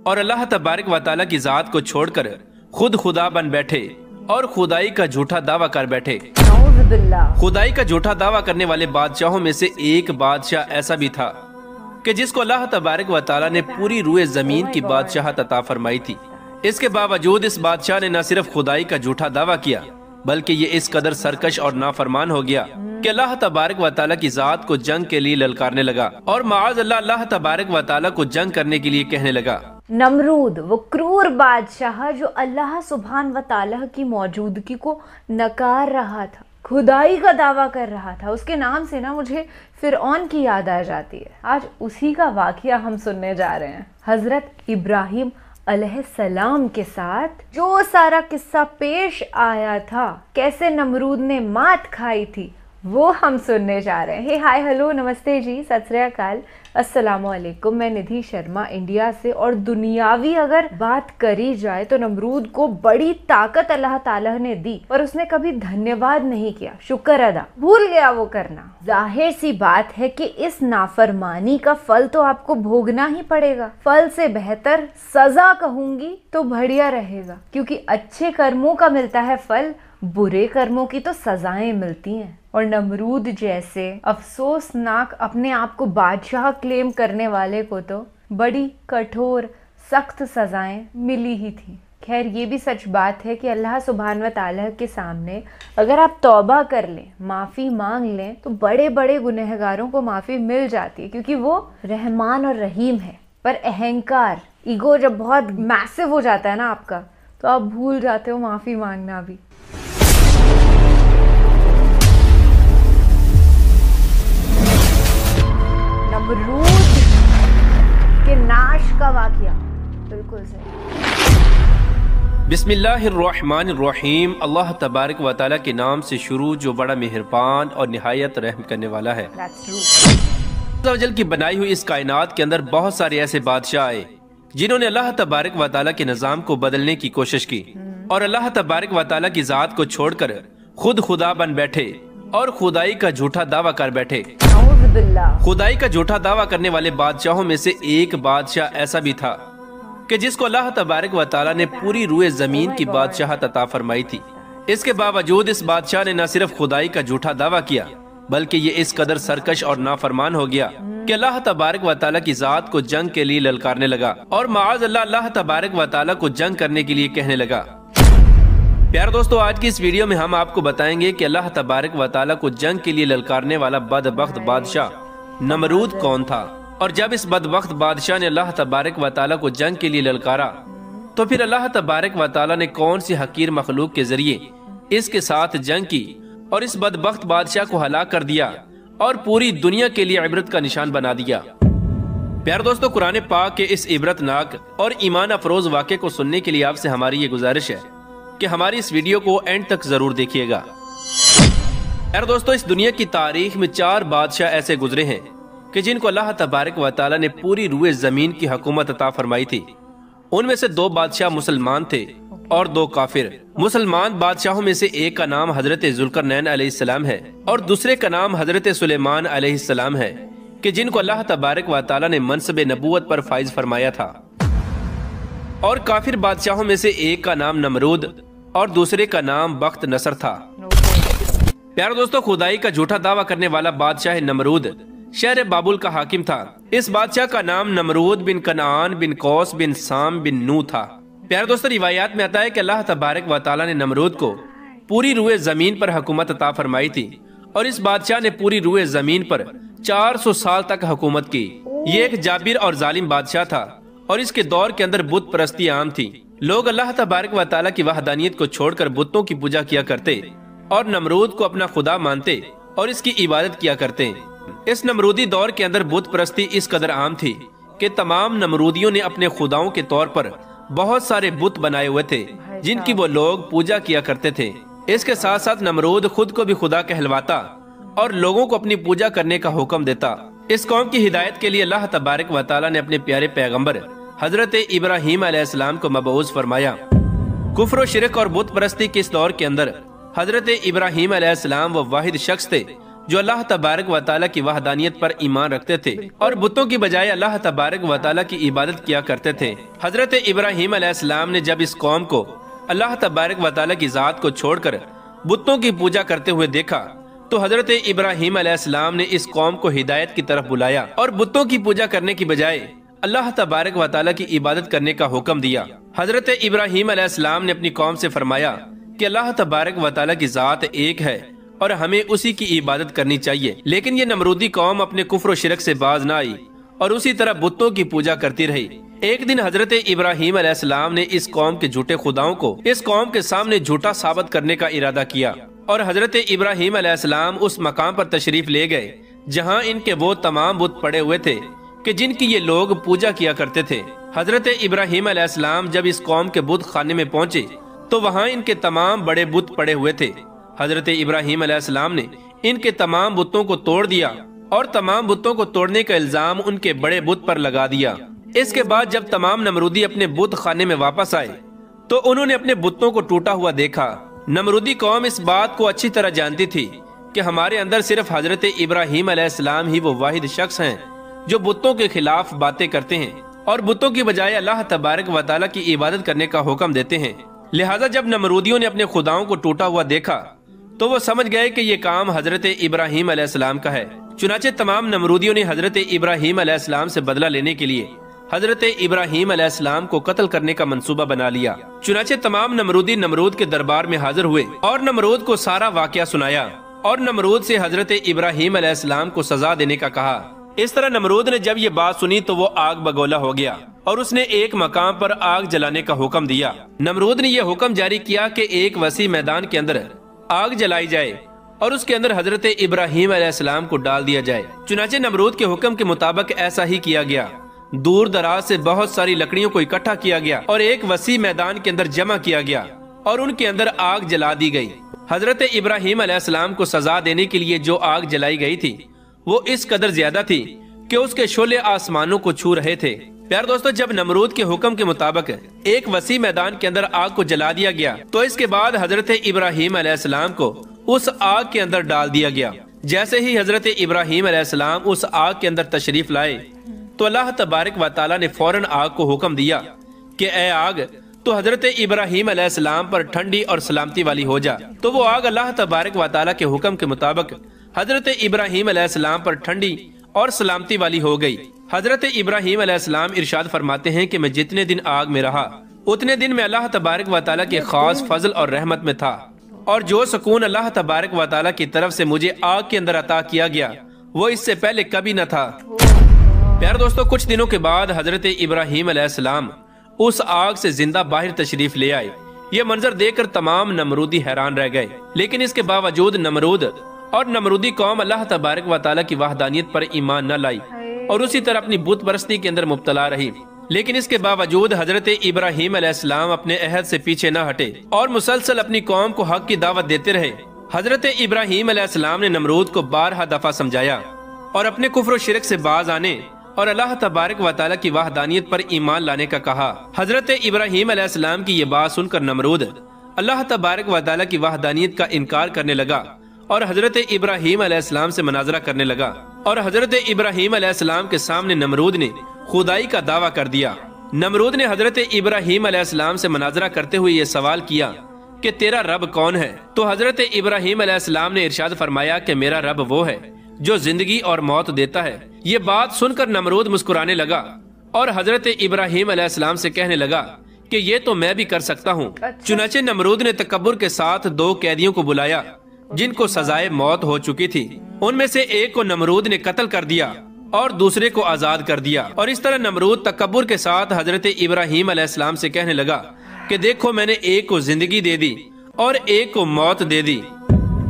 और अल्लाह तबारक व तआला की जात को छोड़कर खुद खुदा बन बैठे और खुदाई का झूठा दावा कर बैठे। खुदाई का झूठा दावा करने वाले बादशाहों में से एक बादशाह ऐसा भी था कि जिसको अल्लाह तबारक व तआला ने पूरी रूए जमीन की बादशाहत अता फरमाई थी। इसके बावजूद इस बादशाह ने न सिर्फ खुदाई का झूठा दावा किया बल्कि ये इस कदर सरकश और नाफरमान हो गया कि अल्लाह तबारक व तआला की जात को जंग के लिए ललकारने लगा और माअज़ अल्लाह तबारक व तआला को जंग करने के लिए कहने लगा। नमरूद वो क्रूर बादशाह जो अल्लाह सुब्हान व तआला की मौजूदगी को नकार रहा था, खुदाई का दावा कर रहा था। उसके नाम से ना मुझे फिरऔन की याद आ जाती है। आज उसी का वाकया हम सुनने जा रहे हैं। हजरत इब्राहिम अलैहिस्सलाम के साथ जो सारा किस्सा पेश आया था, कैसे नमरूद ने मात खाई थी, वो हम सुनने जा रहे हैं। हे हाय हेलो नमस्ते जी, सत श्री अकाल, अस्सलाम वालेकुम। मैं निधि शर्मा इंडिया से। और दुनियावी अगर बात करी जाए तो नमरूद को बड़ी ताकत अल्लाह ताला ने दी पर उसने कभी धन्यवाद नहीं किया, शुक्र अदा भूल गया वो करना। जाहिर सी बात है कि इस नाफरमानी का फल तो आपको भोगना ही पड़ेगा। फल से बेहतर सजा कहूंगी तो बढ़िया रहेगा, क्योंकि अच्छे कर्मों का मिलता है फल, बुरे कर्मों की तो सजाएं मिलती हैं। और नमरूद जैसे अफसोसनाक अपने आप को बादशाह क्लेम करने वाले को तो बड़ी कठोर सख्त सजाएं मिली ही थी। खैर ये भी सच बात है कि अल्लाह सुब्हान व तआला के सामने अगर आप तौबा कर लें, माफ़ी मांग लें, तो बड़े बड़े गुनहगारों को माफ़ी मिल जाती है, क्योंकि वो रहमान और रहीम है। पर अहंकार, ईगो जब बहुत मैसिव हो जाता है ना आपका, तो आप भूल जाते हो माफ़ी मांगना भी। नमरूद के नाश का वाकया बिल्कुल सही। बिस्मिल्लाहिर्रहमानिर्रहीम। अल्लाह तबारक व तआला के नाम से शुरू जो बड़ा मेहरबान और निहायत रहम करने वाला है। अल्लाह वजल की बनाई हुई इस कायनात के अंदर बहुत सारे ऐसे बादशाह आए जिन्होंने अल्लाह तबारक व तआला के निज़ाम को बदलने की कोशिश की और अल्लाह तबारक व तआला की जात को छोड़कर खुद खुदा बन बैठे और खुदाई का झूठा दावा कर बैठे। खुदाई का झूठा दावा करने वाले बादशाहों में से एक बादशाह ऐसा भी था कि जिसको अल्लाह तबारक व तआला ने पूरी रूए जमीन की बादशाहत अता फरमाई थी। इसके बावजूद इस बादशाह ने न सिर्फ खुदाई का झूठा दावा किया बल्कि ये इस कदर सरकश और नाफरमान हो गया कि अल्लाह तबारक व तआला की जात को जंग के लिए ललकारने लगा और माअज़ अल्लाह तबारक व तआला को जंग करने के लिए कहने लगा। प्यारे दोस्तों, आज की इस वीडियो में हम आपको बताएंगे कि अल्लाह तबारक व तआला को जंग के लिए ललकारने वाला बदबख्त बादशाह नमरूद कौन था, और जब इस बदबख्त बादशाह ने अल्लाह तबारक व तआला को जंग के लिए ललकारा तो फिर अल्लाह तबारक व तआला ने कौन सी हकीर मखलूक के जरिए इसके साथ जंग की और इस बदबख्त बादशाह को हलाक कर दिया और पूरी दुनिया के लिए इबरत का निशान बना दिया। प्यारे दोस्तों, कुरान पाक के इस इबरतनाक और ईमान अफरोज वाक़े को सुनने के लिए आपसे हमारी ये गुजारिश है कि हमारी इस वीडियो को एंड तक जरूर देखिएगा। यार दोस्तों, इस दुनिया की तारीख में 4 बादशाह ऐसे गुजरे हैं कि जिनको अल्लाह तबारक व तआला ने पूरी रूए जमीन की हुकूमत अता फरमाई थी। उनमें से 2 बादशाह मुसलमान थे और 2 काफिर। मुसलमान बादशाहों में से एक का नाम हजरत जुल्करनैन अलैहिस्सलाम है और दूसरे का नाम हजरत सुलेमान अलैहिस्सलाम है कि जिनको अल्लाह तबारक व तआला ने मनसब नबूवत पर फाइज फरमाया था। और काफिर बादशाहों में से एक का नाम नमरूद और दूसरे का नाम बख्त नसर था। प्यारे दोस्तों, खुदाई का झूठा दावा करने वाला बादशाह नमरूद शहर बाबुल का हाकिम था। इस बादशाह का नाम नमरूद बिन कनान बिन कौस बिन साम बिन नू था। प्यारे दोस्तों, रिवायात में आता है कि अल्लाह तबारक व तआला ने नमरूद को पूरी रूए जमीन पर हुकूमत अता फरमाई थी और इस बादशाह ने पूरी रूए जमीन पर 400 साल तक हुकूमत की। ये एक जाबिर और जालिम बादशाह था और इसके दौर के अंदर बुत परस्ती आम थी। लोग अल्लाह तबारक व तआला की वहदानियत को छोड़कर बुतों की पूजा किया करते और नमरूद को अपना खुदा मानते और इसकी इबादत किया करते। इस नमरूदी दौर के अंदर बुत परस्ती इस कदर आम थी कि तमाम नमरूदियों ने अपने खुदाओं के तौर पर बहुत सारे बुत बनाए हुए थे जिनकी वो लोग पूजा किया करते थे। इसके साथ साथ नमरूद खुद को भी खुदा कहलवाता और लोगों को अपनी पूजा करने का हुक्म देता। इस कौम की हिदायत के लिए अल्लाह तबारक व तआला ने अपने प्यारे पैगंबर हजरत इब्राहीम अलैहिस्सलाम को मबऊस फरमाया। कुफ्र और शिरक और बुत परस्ती के इस दौर के अंदर हजरत इब्राहीम अलैहिस्सलाम वो वाहिद शख्स थे जो अल्लाह तबारक व तआला की वहदानियत पर ईमान रखते थे और बुतों की बजाय अल्लाह तबारक व तआला की इबादत किया करते थे। हजरत इब्राहीम अलैहिस्सलाम ने जब इस कौम को अल्लाह तबारक व तआला की जात को छोड़कर बुतों की पूजा करते हुए देखा तो हजरत इब्राहीम अलैहिस्सलाम ने इस कौम को हिदायत की तरफ बुलाया और बुतों की पूजा करने की बजाय अल्लाह तबारक व तआला की इबादत करने का हुक्म दिया। हजरत इब्राहीम अलैहिस्सलाम ने अपनी कौम से फरमाया कि अल्लाह तबारक व तआला की जात एक है और हमें उसी की इबादत करनी चाहिए। लेकिन ये नमरूदी कौम अपने कुफ्र और शिरक से बाज न आई और उसी तरह बुतों की पूजा करती रही। एक दिन हजरत इब्राहीम अलैहिस्सलाम ने इस कौम के झूठे खुदाओं को इस कौम के सामने झूठा साबित करने का इरादा किया और हजरत इब्राहीम अलैहिस्सलाम उस मकाम पर तशरीफ ले गए जहाँ इनके वो तमाम बुत पड़े हुए थे कि जिनकी ये लोग पूजा किया करते थे। हजरत इब्राहीम अलैहिस्सलाम जब इस कौम के बुत खाने में पहुंचे तो वहाँ इनके तमाम बड़े बुत पड़े हुए थे। हजरत इब्राहीम अलैहिस्सलाम ने इनके तमाम बुतों को तोड़ दिया और तमाम बुतों को तोड़ने का इल्जाम उनके बड़े बुत पर लगा दिया। इसके बाद जब तमाम नमरूदी अपने बुत खाने में वापस आए तो उन्होंने अपने बुतों को टूटा हुआ देखा। नमरूदी कौम इस बात को अच्छी तरह जानती थी कि हमारे अंदर सिर्फ हजरत इब्राहीम अलैहिस्सलाम ही वो वाहिद शख्स हैं जो बुतों के खिलाफ बातें करते हैं और बुतों की बजाय अल्लाह तबारक व तआला की इबादत करने का हुक्म देते हैं। लिहाजा जब नमरूदियों ने अपने खुदाओं को टूटा हुआ देखा तो वो समझ गए कि ये काम हजरत इब्राहीम अलैहिस्सलाम का है। चुनाचे तमाम नमरूदियों ने हजरत इब्राहीम अलैहिस्सलाम से बदला लेने के लिए हजरत इब्राहीम अलैहिस्सलाम को कत्ल करने का मंसूबा बना लिया। चुनाचे तमाम नमरूदी नमरूद के दरबार में हाजिर हुए और नमरूद को सारा वाकया सुनाया और नमरूद से हजरत इब्राहीम अलैहिस्सलाम को सजा देने का कहा। इस तरह नमरूद ने जब ये बात सुनी तो वो आग बगोला हो गया और उसने एक मकाम पर आग जलाने का हुक्म दिया। नमरूद ने यह हुक्म जारी किया कि एक वसी मैदान के अंदर आग जलाई जाए और उसके अंदर हजरत इब्राहीम अलैहिस्सलाम को डाल दिया जाए। चुनाचे नमरूद के हुक्म के मुताबिक ऐसा ही किया गया। दूर दराज से बहुत सारी लकड़ियों को इकट्ठा किया गया और एक वसी मैदान के अंदर जमा किया गया और उनके अंदर आग जला दी गई। हजरत इब्राहीम अलैहिस्सलाम को सजा देने के लिए जो आग जलाई गई थी वो इस कदर ज्यादा थी कि उसके शोले आसमानों को छू रहे थे। प्यार दोस्तों, जब नमरूद के हुक्म के मुताबिक एक वसी मैदान के अंदर आग को जला दिया गया तो इसके बाद हजरत इब्राहीम अलैहिस्सलाम को उस आग के अंदर डाल दिया गया। जैसे ही हजरत इब्राहीम अलैहिस्सलाम उस आग के अंदर तशरीफ लाए तो अल्लाह तबारक व तआला ने फौरन आग को हुक्म दिया कि ए आग, तो हजरत इब्राहीम अलैहिस्सलाम पर ठंडी और सलामती वाली हो जा। तो वो आग अल्लाह तबारक व तआला के हुक्म के मुताबिक हजरत इब्राहीम अलैहिस्सलाम पर ठंडी और सलामती वाली हो गई। हजरत इब्राहीम अलैहिस्सलाम इरशाद फरमाते हैं कि मैं जितने दिन आग में रहा उतने दिन में अल्लाह तबारक व तआला के खास फजल और रहमत में था और जो सुकून अल्लाह तबारक व तआला की तरफ से मुझे आग के अंदर अता किया गया वो इससे पहले कभी न था। प्यार दोस्तों, कुछ दिनों के बाद हजरत इब्राहीम अलैहिस्सलाम उस आग से जिंदा बाहर तशरीफ ले आए। ये मंजर देखकर तमाम नमरूदी हैरान रह गए, लेकिन इसके बावजूद नमरूद और नमरूदी कौम अल्लाह तबारक व तआला की वहदानियत पर ईमान न लाई और उसी तरह अपनी बुत परस्ती के अंदर मुब्तला रही। लेकिन इसके बावजूद हजरत इब्राहीम अलैहिस्सलाम अपने अहद से पीछे न हटे और मुसलसल अपनी कौम को हक की दावत देते रहे। हजरत इब्राहीम अलैहिस्सलाम ने नमरूद को 12 दफा समझाया और अपने कुफ्र और शिरक से बाज आने और अल्लाह तबारक व तआला की वहदानियत पर ईमान लाने का कहा। हजरत इब्राहीम अलैहिस्सलाम की ये बात सुनकर नमरूद अल्लाह तबारक व तआला की वहदानियत का इनकार करने लगा और हजरत इब्राहीम अलैहिस्सलाम से मनाजरा करने लगा और हजरत इब्राहीम अलैहिस्सलाम के सामने नमरूद ने खुदाई का दावा कर दिया। नमरूद ने हजरत इब्राहीम अलैहिस्सलाम से मनाजरा करते हुए ये सवाल किया कि तेरा रब कौन है? तो हजरत इब्राहीम अलैहिस्सलाम ने इरशाद फरमाया कि मेरा रब वो है जो जिंदगी और मौत देता है। ये बात सुनकर नमरूद मुस्कुराने लगा और हजरत इब्राहीम अलैहिस्सलाम से कहने लगा कि ये तो मैं भी कर सकता हूँ। चुनाचे नमरूद ने तकब्बुर के साथ 2 कैदियों को बुलाया जिनको सजाए मौत हो चुकी थी। उनमें से एक को नमरूद ने कत्ल कर दिया और दूसरे को आजाद कर दिया और इस तरह नमरूद तकब्बुर के साथ हजरत इब्राहीम अलैहिस्सलाम से कहने लगा कि देखो, मैंने एक को जिंदगी दे दी और एक को मौत दे दी।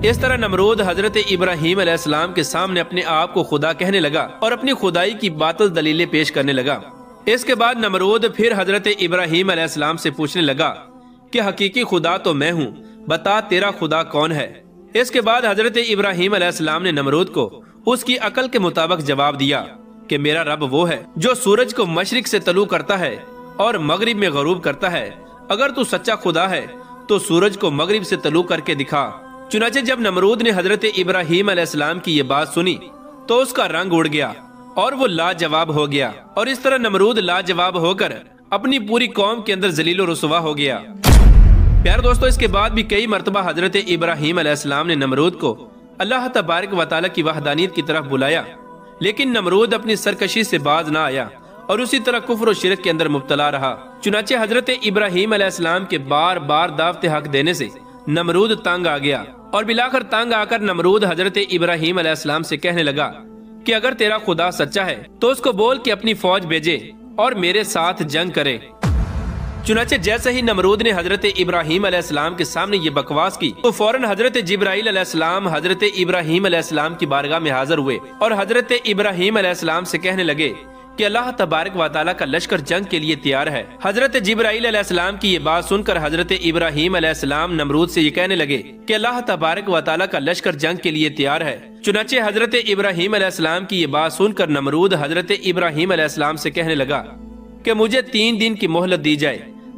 इस तरह नमरूद हजरत इब्राहीम अलैहिस्सलाम के सामने अपने आप को खुदा कहने लगा और अपनी खुदाई की बातिल दलीलें पेश करने लगा। इसके बाद नमरूद फिर हजरत इब्राहीम अलैहिस्सलाम से पूछने लगा कि हकीकी खुदा तो मैं हूँ, बता तेरा खुदा कौन है? इसके बाद हजरत इब्राहीम अलैहिस्सलाम ने नमरूद को उसकी अकल के मुताबिक जवाब दिया कि मेरा रब वो है जो सूरज को मशरिक से तलू करता है और मगरिब में गरूब करता है। अगर तू सच्चा खुदा है तो सूरज को मगरिब से तलू करके दिखा चुनाचे जब नमरूद ने हजरत इब्राहीम अलैहिस्सलाम की ये बात सुनी तो उसका रंग उड़ गया और वो लाजवाब हो गया, और इस तरह नमरूद लाजवाब होकर अपनी पूरी कौम के अंदर जलील रुसवा हो गया। प्यारे दोस्तों, इसके बाद भी कई मरतबा हजरत इब्राहीम अलैहिस्सलाम ने नमरूद को अल्लाह तबारक व तआला की वहदानियत की तरफ बुलाया, लेकिन नमरूद अपनी सरकशी से बाज ना आया और उसी तरह कुफ्र और शिरक के अंदर मुब्तला रहा। चुनाचे हजरत इब्राहीम अलैहिस्सलाम के बार बार दावत हक देने से नमरूद तंग आ गया, और बिलाकर तंग आकर नमरूद हजरत इब्राहीम अलैहिस्सलाम से कहने लगा कि अगर तेरा खुदा सच्चा है तो उसको बोल कि अपनी फौज भेजे और मेरे साथ जंग करे। चुनाचे जैसे ही नमरूद ने हजरत इब्राहीम अलैहिस्सलाम के सामने ये बकवास की तो फौरन हजरत जिब्राईल अलैहिस्सलाम हजरत इब्राहीम अलैहिस्सलाम की बारगाह में हाजिर हुए और हजरत इब्राहीम अलैहिस्सलाम से कहने लगे कि अल्लाह तबारक व तआला का लश्कर जंग के लिए तैयार है। हजरत जिब्राईल अलैहिस्सलाम की ये बात सुनकर हजरत इब्राहीम अलैहिस्सलाम नमरूद से ये कहने लगे कि अल्लाह तबारक व तआला का लश्कर जंग के लिए तैयार है। चुनाचे हजरत इब्राहीम अलैहिस्सलाम की ये बात सुनकर नमरूद हजरत इब्राहीम अलैहिस्सलाम से कहने लगा कि मुझे 3 दिन की मोहलत दी जाए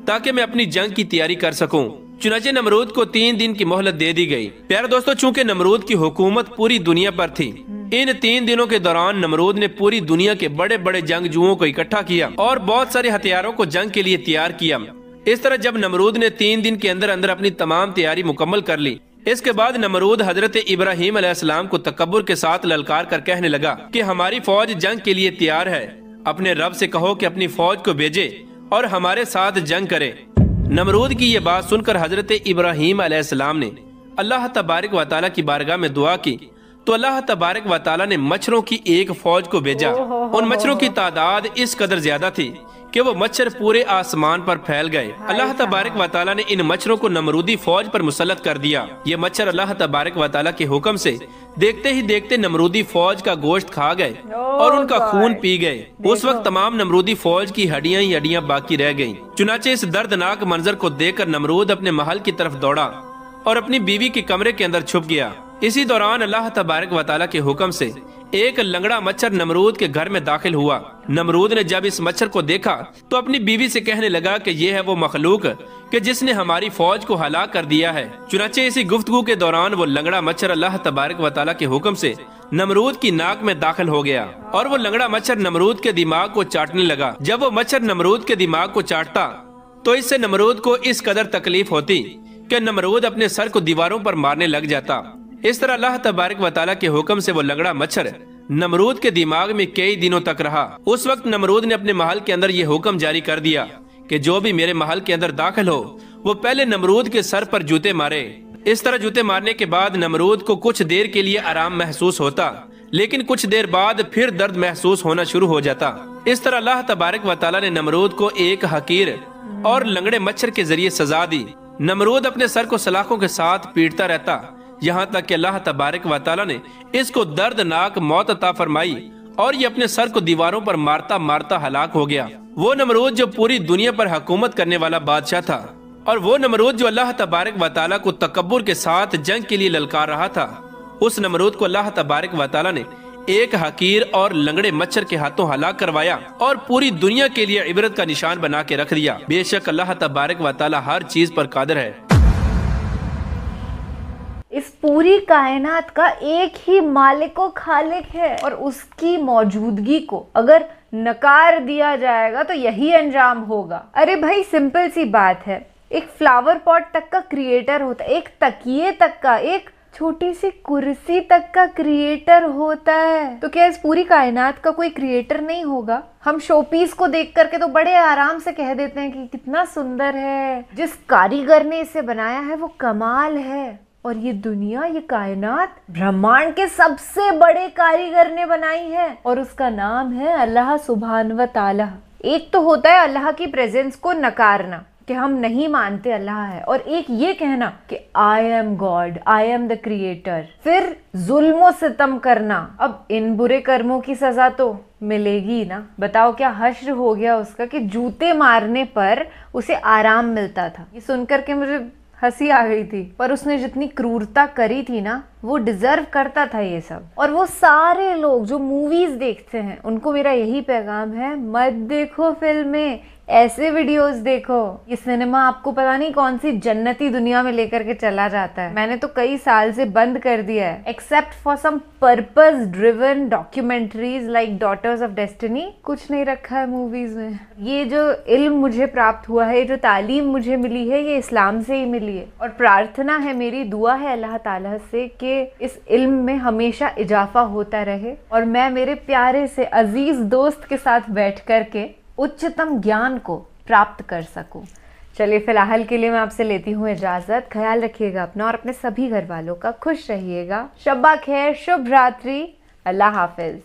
ताकि मैं अपनी जंग की तैयारी कर सकूं। चुनाचे नमरूद को 3 दिन की मोहलत दे दी गई। प्यारे दोस्तों, चूंकि नमरूद की हुकूमत पूरी दुनिया पर थी, इन 3 दिनों के दौरान नमरूद ने पूरी दुनिया के बड़े बड़े जंगजुओं को इकट्ठा किया और बहुत सारे हथियारों को जंग के लिए तैयार किया। इस तरह जब नमरूद ने 3 दिन के अंदर अंदर अपनी तमाम तैयारी मुकम्मल कर ली, इसके बाद नमरूद हजरत इब्राहीम अलैहिस्सलाम को तकब्बुर के साथ ललकार कर कहने लगा कि हमारी फौज जंग के लिए तैयार है, अपने रब से कहो कि अपनी फौज को भेजे और हमारे साथ जंग करे। नमरूद की ये बात सुनकर हजरत इब्राहीम अलैहिस्सलाम ने अल्लाह तबारक व तआला की बारगाह में दुआ की तो अल्लाह तबारक व तआला ने मच्छरों की एक फौज को भेजा। उन मच्छरों की तादाद इस कदर ज्यादा थी कि वो मच्छर पूरे आसमान पर फैल गए। अल्लाह तबारक व तआला ने इन मच्छरों को नमरूदी फौज पर मुसल्लत कर दिया। ये मच्छर अल्लाह तबारक व तआला के हुक्म से देखते ही देखते नमरूदी फौज का गोश्त खा गए और उनका खून पी गए। उस वक्त तमाम नमरूदी फौज की हड्डियां ही हड्डियां बाकी रह गईं। चुनाचे इस दर्दनाक मंजर को देखकर नमरूद अपने महल की तरफ दौड़ा और अपनी बीवी के कमरे के अंदर छुप गया। इसी दौरान अल्लाह तबारक व तआला के हुक्म से एक लंगड़ा मच्छर नमरूद के घर में दाखिल हुआ। नमरूद ने जब इस मच्छर को देखा तो अपनी बीवी से कहने लगा कि ये है वो मखलूक कि जिसने हमारी फौज को हलाक कर दिया है। चुनाचे इसी गुफ्तगू के दौरान वो लंगड़ा मच्छर अल्लाह तबारक व तआला के हुक्म से नमरूद की नाक में दाखिल हो गया और वो लंगड़ा मच्छर नमरूद के दिमाग को चाटने लगा। जब वो मच्छर नमरूद के दिमाग को चाटता तो इससे नमरूद को इस कदर तकलीफ होती कि नमरूद अपने सर को दीवारों पर मारने लग जाता। इस तरह अल्लाह तबारक व तआला के हुक्म से वो लंगड़ा मच्छर नमरूद के दिमाग में कई दिनों तक रहा। उस वक्त नमरूद ने अपने महल के अंदर ये हुक्म जारी कर दिया कि जो भी मेरे महल के अंदर दाखिल हो वो पहले नमरूद के सर पर जूते मारे। इस तरह जूते मारने के बाद नमरूद को कुछ देर के लिए आराम महसूस होता, लेकिन कुछ देर बाद फिर दर्द महसूस होना शुरू हो जाता। इस तरह अल्लाह तबारक व तआला ने नमरूद को एक हकीर और लंगड़े मच्छर के जरिए सजा दी। नमरूद अपने सर को सलाखों के साथ पीटता रहता, यहाँ तक कि अल्लाह तबारक व तआला ने इसको दर्दनाक मौत अता फरमाई और ये अपने सर को दीवारों पर मारता मारता हलाक हो गया। वो नमरूद जो पूरी दुनिया पर हुकूमत करने वाला बादशाह था और वो नमरूद जो अल्लाह तबारक व तआला को तकब्बुर के साथ जंग के लिए ललकार रहा था, उस नमरूद को अल्लाह तबारक व तआला ने एक हकीर और लंगड़े मच्छर के हाथों हलाक करवाया और पूरी दुनिया के लिए इबरत का निशान बना के रख दिया। बेशक अल्लाह तबारक व तआला हर चीज पर कादिर है। इस पूरी कायनात का एक ही मालिक व खालिक है और उसकी मौजूदगी को अगर नकार दिया जाएगा तो यही अंजाम होगा। अरे भाई, सिंपल सी बात है, एक फ्लावर पॉट तक का क्रिएटर होता है, एक तकिए तक का, एक छोटी सी कुर्सी तक का क्रिएटर होता है, तो क्या इस पूरी कायनात का कोई क्रिएटर नहीं होगा? हम शोपीस को देख करके तो बड़े आराम से कह देते हैं कि कितना सुंदर है, जिस कारीगर ने इसे बनाया है वो कमाल है। और ये दुनिया, ये कायनात ब्रह्मांड के सबसे बड़े कारीगर ने बनाई है और उसका नाम है अल्लाह सुभान व ताला। एक तो होता है अल्लाह की प्रेजेंस को नकारना कि हम नहीं मानते अल्लाह है, और एक ये कहना कि I am God, I am the creator. फिर जुल्म सितम करना। अब इन बुरे कर्मों की सजा तो मिलेगी ना। बताओ क्या हश्र हो गया उसका कि जूते मारने पर उसे आराम मिलता था। ये सुनकर के मुझे हंसी आ गई थी, पर उसने जितनी क्रूरता करी थी ना, वो डिजर्व करता था ये सब। और वो सारे लोग जो मूवीज देखते हैं उनको मेरा यही पैगाम है, मत देखो फिल्में, ऐसे वीडियोस देखो, ये सिनेमा आपको पता नहीं कौन सी जन्नती दुनिया में लेकर के चला जाता है। मैंने तो कई साल से बंद कर दिया है, except for some purpose driven documentaries like Daughters of Destiny. कुछ नहीं रखा है मूवीज में। ये जो इल्म मुझे प्राप्त हुआ है, जो तालीम मुझे मिली है, ये इस्लाम से ही मिली है। और प्रार्थना है, मेरी दुआ है अल्लाह ताला से कि इस इल्म में हमेशा इजाफा होता रहे और मैं मेरे प्यारे से अजीज दोस्त के साथ बैठ कर के उच्चतम ज्ञान को प्राप्त कर सकूं। चलिए फिलहाल के लिए मैं आपसे लेती हूँ इजाजत। ख्याल रखिएगा अपना और अपने सभी घर वालों का। खुश रहिएगा। शब्बा खैर, शुभ रात्रि, अल्लाह हाफिज।